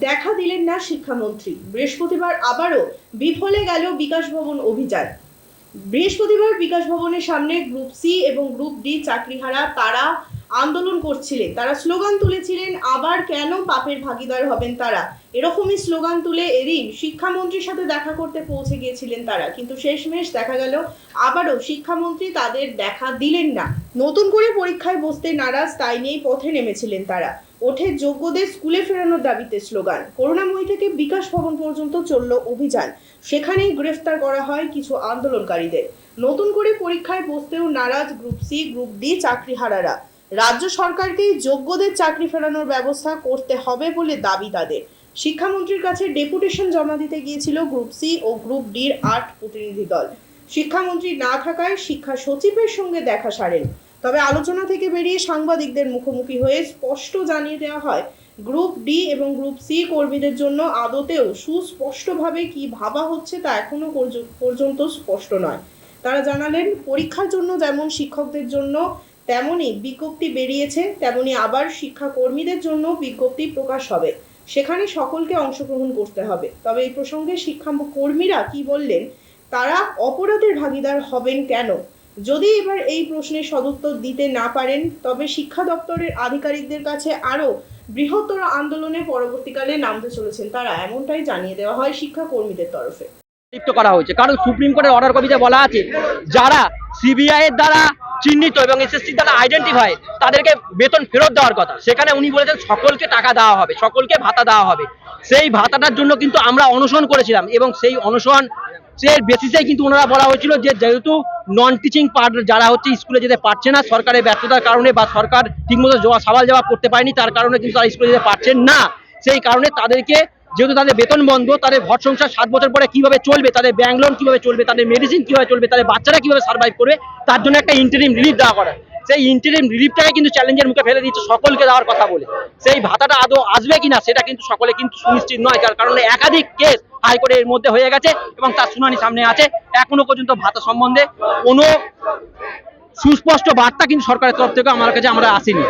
দেখা দিলেন না শিক্ষামন্ত্রী। বৃহস্পতিবার আবারও বিফলে গেল বিকাশ ভবন অভিযান। বৃহস্পতিবার বিকাশ ভবনের সামনে গ্রুপ সি এবং গ্রুপ ডি চাকরিহারা তারা আন্দোলন করছিলেন। তারা স্লোগান তুলেছিলেন, আবার কেন পাপের ভাগিদার হবেন তারা। এরকমই স্লোগান তুলে এদিন শিক্ষামন্ত্রীর সাথে দেখা করতে পৌঁছে গিয়েছিলেন তারা, কিন্তু শেষমেশ দেখা গেল আবারও শিক্ষামন্ত্রী তাদের দেখা দিলেন না। নতুন করে পরীক্ষায় বসতে নারাজ, তাই নিয়েই পথে নেমেছিলেন তারা। ওঠে যোগ্যদের স্কুলে ফেরানোর দাবিতে স্লোগান। করুণাময়ী থেকে বিকাশ ভবন পর্যন্ত চলল অভিযান। সেখানেই গ্রেফতার করা হয় কিছু আন্দোলনকারীদের। নতুন করে পরীক্ষায় বসতেও নারাজ গ্রুপ সি গ্রুপ ডি চাকরিহারারা। রাজ্য সরকারকেই যোগ্যদের চাকরি ফেরানোর ব্যবস্থা করতে হবে বলে দাবি তাদের। শিক্ষামন্ত্রীর কাছে ডেপুটেশন জমা দিতে গিয়েছিল গ্রুপ সি ও গ্রুপ ডির ৮ প্রতিনিধি দল। শিক্ষামন্ত্রী না থাকায় শিক্ষা সচিবের সঙ্গে দেখা সারেন। তবে আলোচনা থেকে বেরিয়ে সাংবাদিকদের মুখোমুখি হয়ে স্পষ্ট জানিয়ে দেওয়া হয়, গ্রুপ ডি এবং গ্রুপ সি কর্মীদের জন্য আদতেও সুস্পষ্টভাবে কি ভাবা হচ্ছে তা এখনো পর্যন্ত স্পষ্ট নয়। তারা জানালেন, পরীক্ষার জন্য যেমন শিক্ষকদের জন্য তেমনই বিজ্ঞপ্তি বেরিয়েছে, তেমনি আবার শিক্ষা কর্মীদের জন্য বিজ্ঞপ্তি প্রকাশ হবে। সেখানে সকলকে অংশগ্রহণ করতে হবে। তবে এই প্রসঙ্গে শিক্ষা কর্মীরা কি বললেন, তারা অপরাধের ভাগিদার হবেন কেন, যদি এবার এই প্রশ্নের সদুত্তর দিতে না পারেন তবে শিক্ষা দপ্তরের আধিকারিকদের কাছে আরও বৃহত্তর আন্দোলনে পরবর্তীকালে নামতে চলেছেন তারা, এমনটাই জানিয়ে দেওয়া হয় শিক্ষা কর্মীদের তরফে। লিপ্ত করা হয়েছে, কারণ সুপ্রিম কোর্টের অর্ডার কপিতে বলা আছে যারা সিবিআই এর দ্বারা চিহ্নিত এবং এসএসসি দ্বারা আইডেন্টিফাই তাদেরকে বেতন ফেরত দেওয়ার কথা। সেখানে উনি বলেছেন সকলকে টাকা দেওয়া হবে, সকলকে ভাতা দেওয়া হবে। সেই ভাতাটার জন্য কিন্তু আমরা অনশন করেছিলাম এবং সেই অনশন এর বেসিসে কিন্তু ওনারা বলা হয়েছিল যে যেহেতু নন টিচিং পার্ট যারা হচ্ছে স্কুলে যেতে পারছে না সরকারের ব্যর্থতার কারণে বা সরকার ঠিকমতো সওয়াল জবাব করতে পারেনি, তার কারণে কিন্তু তারা স্কুলে যেতে পারছেন না। সেই কারণে তাদেরকে যেহেতু তাদের বেতন বন্ধ, তাদের ঘর সংসার 7 বছর পরে কিভাবে চলবে, তাদের ব্যাংক লোন কিভাবে চলবে, তাদের মেডিসিন কিভাবে চলবে, তাদের বাচ্চারা কিভাবে সার্ভাইভ করবে, তার জন্য একটা ইন্টারিম রিলিফ দেওয়া করা। সেই ইন্টারিম রিলিফটাকে কিন্তু চ্যালেঞ্জের মুখে ফেলে দিচ্ছে সকলকে দেওয়ার কথা বলে। সেই ভাতাটা আদৌ আসবে কিনা সেটা কিন্তু সকলে কিন্তু সুনিশ্চিত নয়, যার কারণে একাধিক কেস হাইকোর্টে এর মধ্যে হয়ে গেছে এবং তার শুনানি সামনে আছে। এখনো পর্যন্ত ভাতা সম্বন্ধে কোনো সুস্পষ্ট বার্তা কিন্তু সরকারের তরফ থেকে আমার কাছে আমরা আসেনি।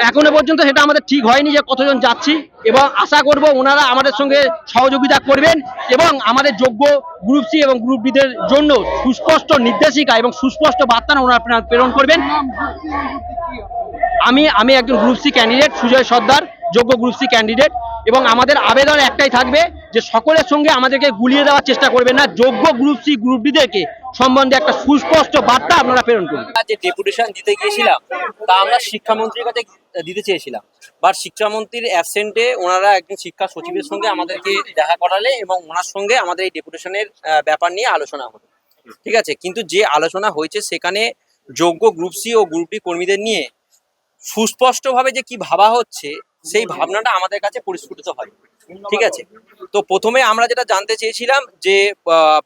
এখনো পর্যন্ত সেটা আমাদের ঠিক হয়নি যে কতজন যাচ্ছি, এবং আশা করব ওনারা আমাদের সঙ্গে সহযোগিতা করবেন এবং আমাদের যোগ্য গ্রুপ সি এবং গ্রুপ ডিদের জন্য সুস্পষ্ট নির্দেশিকা এবং সুস্পষ্ট বার্তা ওনারা প্রেরণ করবেন। আমি একজন গ্রুপ সি ক্যান্ডিডেট, সুজয় সর্দার, যোগ্য গ্রুপ সি ক্যান্ডিডেট, এবং আমাদের আবেদন একটাই থাকবে যে সকলের সঙ্গে আমাদেরকে গুলিয়ে দেওয়ার চেষ্টা করবেন না, যোগ্য গ্রুপ সি গ্রুপ ডিদেরকে সম্বন্ধে একটা সুস্পষ্ট বার্তা আপনারা প্রেরণ করুন। যে ডেপুটেশন দিতে গিয়েছিলাম তা আমরা শিক্ষামন্ত্রীর কাছে দিতে চেয়েছিলাম, বাট শিক্ষামন্ত্রীর অ্যাবসেন্টে ওনারা একজন শিক্ষা সচিবের সঙ্গে আমাদেরকে দেখা করালে এবং ওনার সঙ্গে আমাদের এই ডেপুটেশনের ব্যাপার নিয়ে আলোচনা হলো। ঠিক আছে, কিন্তু যে আলোচনা হয়েছে সেখানে যোগ্য গ্রুপ সি ও গ্রুপ ডি কর্মীদের নিয়ে সুস্পষ্টভাবে যে কি ভাবা হচ্ছে সেই ভাবনাটা আমাদের কাছে পরিস্ফুটিত হয়। ঠিক আছে, তো প্রথমে আমরা যেটা জানতে চেয়েছিলাম যে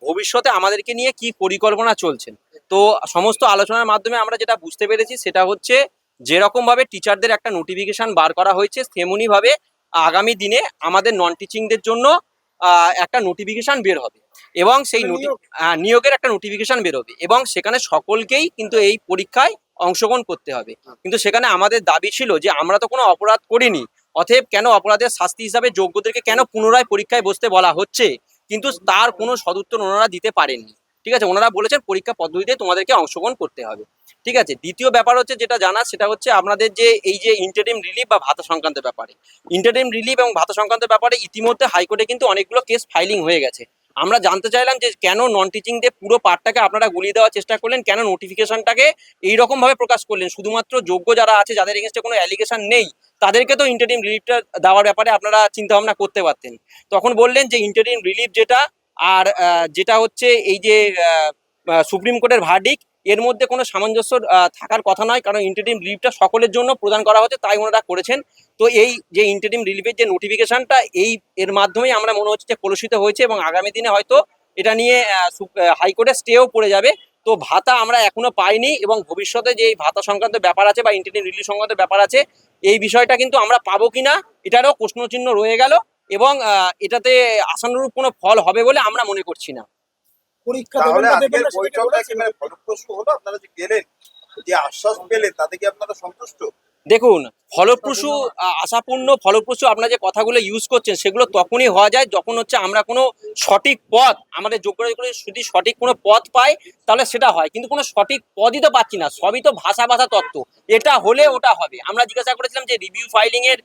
ভবিষ্যতে আমাদেরকে নিয়ে কি পরিকল্পনা চলছে। তো সমস্ত আলোচনার মাধ্যমে আমরা যেটা বুঝতে পেরেছি সেটা হচ্ছে যেরকম ভাবে টিচারদের একটা নোটিফিকেশন বার করা হয়েছে তেমনি ভাবে আগামী দিনে আমাদের নন টিচিংদের জন্য একটা নোটিফিকেশন বের হবে এবং সেই নিয়োগের একটা নোটিফিকেশন বের হবে এবং সেখানে সকলকেই কিন্তু এই পরীক্ষায় অংশগ্রহণ করতে হবে। কিন্তু সেখানে আমাদের দাবি ছিল যে আমরা তো কোনো অপরাধ করিনি, অতএব কেন অপরাধের শাস্তি হিসাবে যোগ্যদেরকে কেন পুনরায় পরীক্ষায় বসতে বলা হচ্ছে, কিন্তু তার কোনো সদুত্তর ওনারা দিতে পারেননি। ঠিক আছে, ওনারা বলেছেন পরীক্ষা পদ্ধতিতে তোমাদেরকে অংশগ্রহণ করতে হবে। ঠিক আছে, দ্বিতীয় ব্যাপার হচ্ছে যেটা জানা সেটা হচ্ছে আপনাদের যে এই যে ইন্টারিম রিলিফ বা ভাতা সংক্রান্ত ব্যাপারে, ইন্টারিম রিলিফ এবং ভাতা সংক্রান্ত ব্যাপারে ইতিমধ্যে হাইকোর্টে কিন্তু অনেকগুলো কেস ফাইলিং হয়ে গেছে। আমরা জানতে চাইলাম যে কেন নন টিচিংদের পুরো পার্টটাকে আপনারা গুলিয়ে দেওয়ার চেষ্টা করলেন, কেন নোটিফিকেশনটাকে এইরকম ভাবে প্রকাশ করলেন, শুধুমাত্র যোগ্য যারা আছে যাদের এগেনস্টে কোনো অ্যালিগেশন নেই তাদেরকে তো ইন্টারিম রিলিফটা দেওয়ার ব্যাপারে আপনারা চিন্তা ভাবনা করতে পারতেন। তখন বললেন যে ইন্টারিম রিলিফ যেটা আর যেটা হচ্ছে এই যে সুপ্রিম কোর্টের ভার্ডিক্ট এর মধ্যে কোনো সামঞ্জস্য থাকার কথা নয়, কারণ ইন্টারিম রিলিফটা সকলের জন্য প্রদান করা হচ্ছে, তাই ওনারা করেছেন। তো এই যে ইন্টারিম রিলিফের যে নোটিফিকেশনটা এর মাধ্যমেই আমরা মনে হচ্ছে যে কলুষিত হয়েছে এবং আগামী দিনে হয়তো এটা নিয়ে হাইকোর্টে স্টেও পড়ে যাবে। তো ভাতা আমরা এখনো পাইনি এবং ভবিষ্যতে যে এই ভাতা সংক্রান্ত ব্যাপার আছে বা ইন্টারিম রিলিফ সংক্রান্ত ব্যাপার আছে এই বিষয়টা কিন্তু আমরা পাবো কিনা এটারও প্রশ্নচিহ্ন রয়ে গেল এবং এটাতে আশানুরূপ কোনো ফল হবে বলে আমরা মনে করছি না। তাহলে আজকের বৈঠকটা কি মানে ফলপ্রসূ হলো? আপনারা যে গেলেন, যে আশ্বাস পেলেন তাতে কি আপনারা সন্তুষ্ট? দেখুন, ফলপ্রসূ আশাপূর্ণ ফলপ্রসূ আপনারা যে কথাগুলো ইউজ করছেন সেগুলো তখনই হওয়া যায় যখন হচ্ছে আমরা কোনো সঠিক পথ আমাদের যোগ্যতা করে যদি সঠিক কোনো পথ পাই তাহলে সেটা হয়, কিন্তু কোনো সঠিক পথই তো পাচ্ছি না, সবই তো ভাষা তত্ত্ব। এটা হলে ওটা হবে। আমরা জিজ্ঞাসা করেছিলাম যে রিভিউ ফাইলিং এর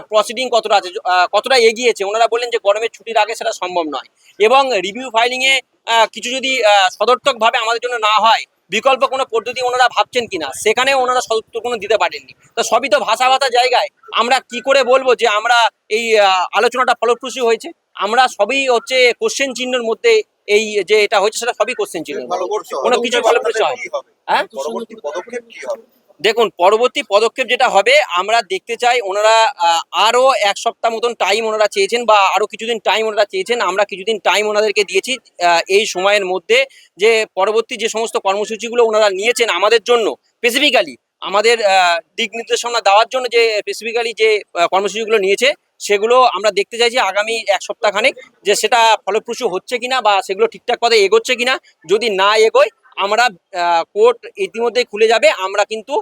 প্রসিডিং কতটা আছে, কতটা এগিয়েছে। ওনারা বললেন যে গরমের ছুটির আগে সেটা সম্ভব নয়, এবং রিভিউ ফাইলিং এ কিছু যদি সদর্থক ভাবে আমাদের জন্য না হয়, বিকল্প কোনো পদ্ধতি ওনারা ভাবছেন কিনা সেখানে ওনারা সদুত্তর কোনো দিতে পারেননি। তো সবই তো ভাষা জায়গায় আমরা কি করে বলবো যে আমরা এই আলোচনাটা ফলপ্রসূ হয়েছে? আমরা সবই হচ্ছে কোশ্চেন চিহ্নের মধ্যে, এই যে এটা হয়েছে সেটা সবই কোশ্চেন চিহ্ন, কোনো কিছু ফলপ্রসূ হয়। হ্যাঁ, পরবর্তী পদক্ষেপ কি হবে? দেখুন, পরবর্তী পদক্ষেপ যেটা হবে আমরা দেখতে চাই, ওনারা আরো এক সপ্তাহ মতন টাইম ওনারা চেয়েছেন, বা আরো কিছুদিন টাইম ওনারা চেয়েছেন। আমরা কিছুদিন টাইম ওনাদেরকে দিয়েছি এই সময়ের মধ্যে, যে পরবর্তী যে সমস্ত কর্মসূচিগুলো ওনারা নিয়েছেন আমাদের জন্য, স্পেসিফিক্যালি আমাদের দিক নির্দেশনা দেওয়ার জন্য যে স্পেসিফিক্যালি যে কর্মসূচিগুলো নিয়েছে সেগুলো আমরা দেখতে চাইছি আগামী এক সপ্তাহ খানেক, যে সেটা ফলপ্রসূ হচ্ছে কিনা বা সেগুলো ঠিকঠাক পথে এগোচ্ছে কিনা। যদি না এগোয় আমরা কোর্ট ইতিমধ্যে খুলে যাবে, আমরা কিন্তু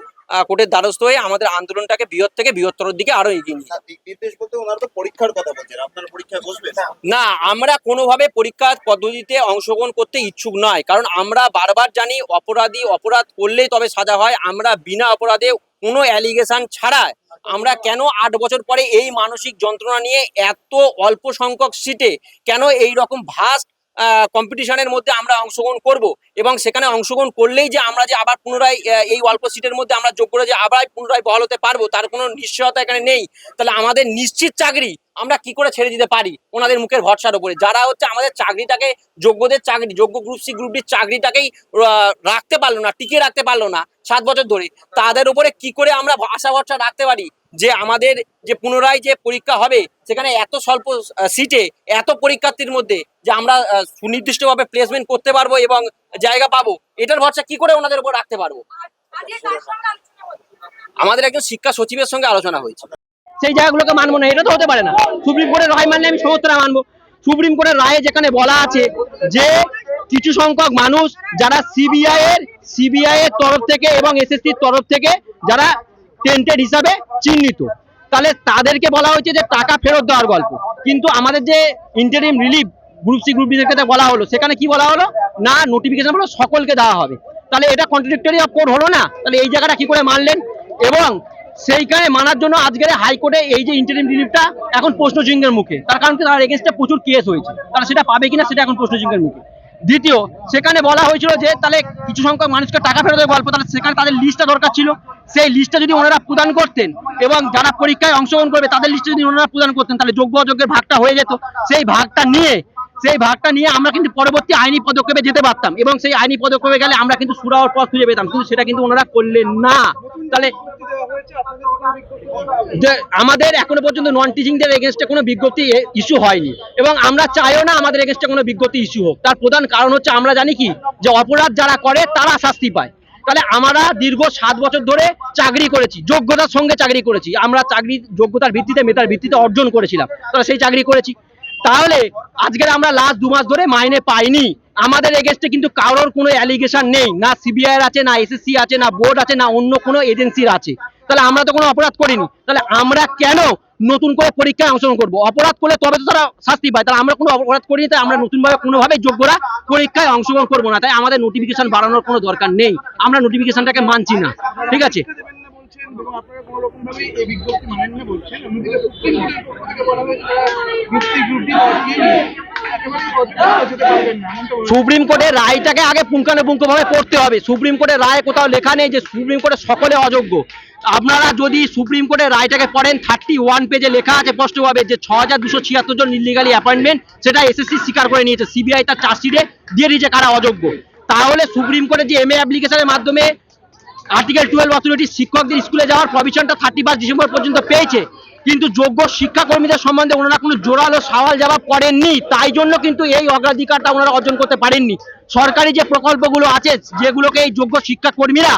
কোর্টের দ্বারস্থ হয়ে আমাদের আন্দোলনটাকে বৃহৎ থেকে বৃহত্তর দিকে আরো এগিয়ে নিয়ে। দিক নির্দেশ বলতে ওনারা তো পরীক্ষার কথা বলছেন, আপনারা পরীক্ষায় বসবেন? না, আমরা কোনোভাবে পরীক্ষা পদ্ধতিতে অংশগ্রহণ করতে ইচ্ছুক নয়, কারণ আমরা বারবার জানি অপরাধী অপরাধ করলেই তবে সাজা হয়। আমরা বিনা অপরাধে কোনো অ্যালিগেশন ছাড়া আমরা কেন 8 বছর পরে এই মানসিক যন্ত্রণা নিয়ে এত অল্প সংখ্যক সিটে কেন এই রকম ভাস্ট কম্পিটিশনের মধ্যে আমরা অংশগ্রহণ করব, এবং সেখানে অংশগ্রহণ করলেই যে আমরা যে আবার পুনরায় এই অল্প সিটের মধ্যে আমরা যোগ্য যে আবার পুনরায় বহাল হতে পারবো তার কোনো নিশ্চয়তা এখানে নেই। তাহলে আমাদের নিশ্চিত চাকরি আমরা কি করে ছেড়ে দিতে পারি ওনাদের মুখের ভরসার উপরে? যারা হচ্ছে আমাদের চাকরিটাকে, যোগ্যদের চাকরি, যোগ্য গ্রুপ সি গ্রুপ ডির চাকরিটাকেই রাখতে পারলো না, টিকিয়ে রাখতে পারলো না 7 বছর ধরে, তাদের উপরে কি করে আমরা আশা ভরসা রাখতে পারি যে আমাদের যে পুনরায় যে পরীক্ষা হবে সেখানে এত স্বল্প সিটে এত পরীক্ষার্থীর মধ্যে যে আমরা সুনির্দিষ্টভাবে প্লেসমেন্ট করতে পারবো এবং জায়গা পাবো? এটার ভরসা কি করে ওনাদের উপর রাখতে পারবো? আমাদের একজন শিক্ষা সচিবের সঙ্গে আলোচনা হয়েছে। সেই জায়গাগুলোকে মানবো না, এটা তো হতে পারে না। সুপ্রিম কোর্টের রায় মানলে আমি সমস্ত রায় মানবো। সুপ্রিম কোর্টের রায়ে যেখানে বলা আছে যে কিছু সংখ্যক মানুষ যারা সিবিআই এর তরফ থেকে এবং এসএসসির তরফ থেকে যারা টেন্টেড হিসাবে চিহ্নিত, তাহলে তাদেরকে বলা হয়েছে যে টাকা ফেরত দেওয়ার গল্প। কিন্তু আমাদের যে interim relief group C group D এর ক্ষেত্রে বলা হলো, সেখানে কি বলা হলো না, নোটিফিকেশন হলো সকলকে দেওয়া হবে। তাহলে এটা কন্ট্রাডিক্টরি অফ কোর্ট হলো না? তাহলে এই জায়গাটা কি করে মানলেন? এবং সেইখানে মানার জন্য আজকের হাইকোর্টে এই যে ইন্টারিম রিলিফটা এখন প্রশ্নচিহ্নের মুখে, তার কারণ কি তার এগেইনস্টে প্রচুর কেস হয়েছে, তারা সেটা পাবে কিনা সেটা এখন প্রশ্নচিহ্নের মুখে। দ্বিতীয়, সেখানে বলা হয়েছিল যে তাহলে কিছু সংখ্যক মানুষকে টাকা ফেরতের গল্প, তাহলে সেখানে তাদের লিস্টটা দরকার ছিল। সেই লিস্টটা যদি ওনারা প্রদান করতেন এবং যারা পরীক্ষায় অংশগ্রহণ করবে তাদের লিস্টটা যদি ওনারা প্রদান করতেন, তাহলে যোগ্য অযোগ্যের ভাগটা হয়ে যেত। সেই ভাগটা নিয়ে আমরা কিন্তু পরবর্তী আইনি পদক্ষেপে যেতে পারতাম, এবং সেই আইনি পদক্ষেপে গেলে আমরা কিন্তু সুরাহর পথ খুঁজে পেতাম, কিন্তু সেটা কিন্তু ওনারা করলেন না। তাহলে আমাদের এখনো পর্যন্ত নন টিচিংদের এগেনস্টে কোনো বিজ্ঞপ্তি ইস্যু হয়নি, এবং আমরা চাইও না আমাদের এগেনস্টে কোনো বিজ্ঞপ্তি ইস্যু হোক। তার প্রধান কারণ হচ্ছে আমরা জানি কি, যে অপরাধ যারা করে তারা শাস্তি পায়। তাহলে আমরা দীর্ঘ 7 বছর ধরে চাকরি করেছি, যোগ্যতার সঙ্গে চাকরি করেছি, আমরা চাকরি যোগ্যতার ভিত্তিতে মেধার ভিত্তিতে অর্জন করেছিলাম, তাহলে সেই চাকরি করেছি। তাহলে আজকের আমরা লাস্ট 2 মাস ধরে মাইনে পাইনি, আমাদের এগেনস্টে কিন্তু কারোর কোনো অ্যালিগেশন নেই, না সিবিআই আছে, না এসএসসি আছে, না বোর্ড আছে, না অন্য কোনো এজেন্সির আছে। তাহলে আমরা তো কোনো অপরাধ করিনি, তাহলে আমরা কেন নতুন করে পরীক্ষায় অংশগ্রহণ করবো? অপরাধ করলে তবে তো তারা শাস্তি পায়, তাহলে আমরা কোনো অপরাধ করিনি, তাই আমরা নতুনভাবে কোনোভাবে যোগ্যরা পরীক্ষায় অংশগ্রহণ করবো না। তাই আমাদের নোটিফিকেশন বাড়ানোর কোনো দরকার নেই, আমরা নোটিফিকেশনটাকে মানছি না। ঠিক আছে, সুপ্রিম কোর্টের রায়টাকে আগে পুঙ্খানুপুঙ্খভাবে পড়তে হবে। সুপ্রিম কোর্টের রায় কোথাও লেখা নেই যে সুপ্রিম কোর্টের সকলে অযোগ্য। আপনারা যদি সুপ্রিম কোর্টের রায়টাকে পড়েন, 31 পেজে লেখা আছে স্পষ্টভাবে যে 6276 জন ইলিগালি অ্যাপয়েন্টমেন্ট, সেটা এসএসসি স্বীকার করে নিয়েছে, সিবিআই তার চার্জশিটে দিয়ে দিয়েছে কারা অযোগ্য। তাহলে সুপ্রিম কোর্টে যে এমএ অ্যাপ্লিকেশনের মাধ্যমে আর্টিকেল 12 অথরিটি শিক্ষকদের স্কুলে যাওয়ার প্রভিশনটা 31 ডিসেম্বর পর্যন্ত পেয়েছে, কিন্তু যোগ্য শিক্ষাকর্মীদের সম্বন্ধে ওনারা কোনো জোরালো সওয়াল জবাব করেননি, তাই জন্য কিন্তু এই অগ্রাধিকারটা ওনারা অর্জন করতে পারেননি। সরকারি যে প্রকল্পগুলো আছে যেগুলোকে এই যোগ্য শিক্ষাকর্মীরা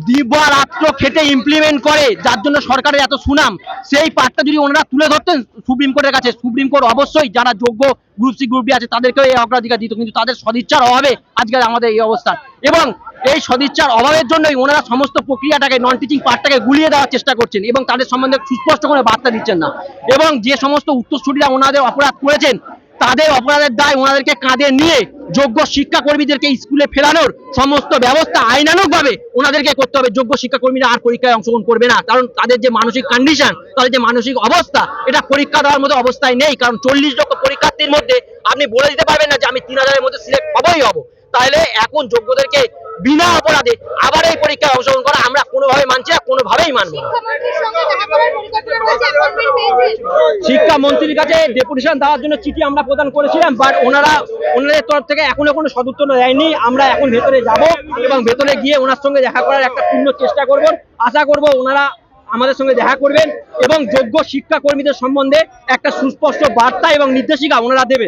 দিবারাত্র খেটে ইমপ্লিমেন্ট করে, যার জন্য সরকারের এত সুনাম, সেই পার্টটা যদি ওনারা তুলে ধরতেন সুপ্রিম কোর্টের কাছে, সুপ্রিম কোর্ট অবশ্যই যারা যোগ্য গ্রুপ সি গ্রুপ ডি আছে তাদেরকেও এই অগ্রাধিকার দিত, কিন্তু তাদের সদিচ্ছার অভাবে আজকে আমাদের এই অবস্থা। এবং এই সদিচ্ছার অভাবের জন্যই ওনারা সমস্ত প্রক্রিয়াটাকে, নন টিচিং পার্টটাকে গুলিয়ে দেওয়ার চেষ্টা করছেন এবং তাদের সম্বন্ধে সুস্পষ্ট করে বার্তা দিচ্ছেন না। এবং যে সমস্ত উত্তরসূরিরা ওনাদের অপরাধ করেছেন তাদের অপরাধের দায় ওনাদেরকে কাঁধে নিয়ে যোগ্য শিক্ষাকর্মীদেরকে স্কুলে ফেরানোর সমস্ত ব্যবস্থা আইনানুগভাবে ওনাদেরকে করতে হবে। যোগ্য শিক্ষাকর্মীরা আর পরীক্ষায় অংশগ্রহণ করবে না, কারণ তাদের যে মানসিক কন্ডিশন, তাদের যে মানসিক অবস্থা, এটা পরীক্ষা দেওয়ার মতো অবস্থায় নেই। কারণ 40 লক্ষ পরীক্ষার্থীর মধ্যে আপনি বলে দিতে পারবেন না যে আমি 3000-এর মধ্যে সিলেক্ট হবই হব। তাহলে এখন যোগ্যদেরকে বিনা অপরাধে আবার এই পরীক্ষায় অংশগ্রহণ করা আমরা কোনোভাবে মানছি না, কোনোভাবেই মানব না। শিক্ষামন্ত্রীর কাছে ডেপুটেশন দেওয়ার জন্য চিঠি আমরা প্রদান করেছিলাম, বাট ওনাদের তরফ থেকে এখনো কোনো সদুত্তর দেয়নি। আমরা এখন ভেতরে যাব এবং ভেতরে গিয়ে ওনার সঙ্গে দেখা করার একটা পূর্ণ চেষ্টা করব। আশা করব ওনারা আমাদের সঙ্গে দেখা করবেন এবং যোগ্য শিক্ষাকর্মীদের সম্বন্ধে একটা সুস্পষ্ট বার্তা এবং নির্দেশিকা ওনারা দেবেন।